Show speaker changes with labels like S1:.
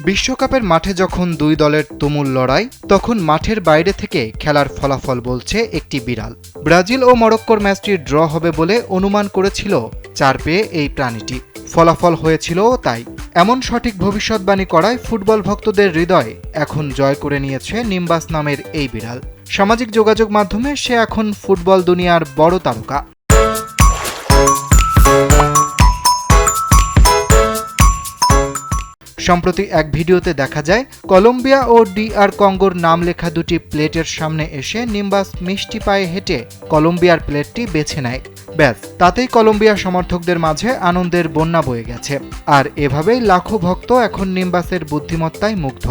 S1: বিশ্বকাপের মাঠে যখন দুই দলের তুমুল লড়াই, তখন মাঠের বাইরে থেকে খেলার ফলাফল বলছে একটি বিড়াল। ব্রাজিল ও মরক্কোর ম্যাচটি ড্র হবে বলে অনুমান করেছিল 4 পেয়ে এই প্রাণীটি। ফলাফল হয়েছিল তাই। এমন সঠিক ভবিষ্যৎবাণী করায় ফুটবল ভক্তদের হৃদয় এখন জয় করে নিয়েছে নিম্বাস নামের এই বিড়াল। সামাজিক যোগাযোগ মাধ্যমে সে এখন ফুটবল দুনিয়ার বড় তারকা। সম্প্রতি এক ভিডিওতে দেখা যায় কলম্বিয়া ও DR কঙ্গোর নাম লেখা দুটি প্লেটের সামনে এসে নিম্বাস মিষ্টি পায়ে হেঁটে কলম্বিয়ার প্লেটটি বেছে নেয়। ব্যাস, তাতেই কলম্বিয়া সমর্থকদের মাঝে আনন্দের বন্যা বয়ে গেছে। আর এভাবেই লাখো ভক্ত এখন নিম্বাসের বুদ্ধিমত্তায় মুগ্ধ।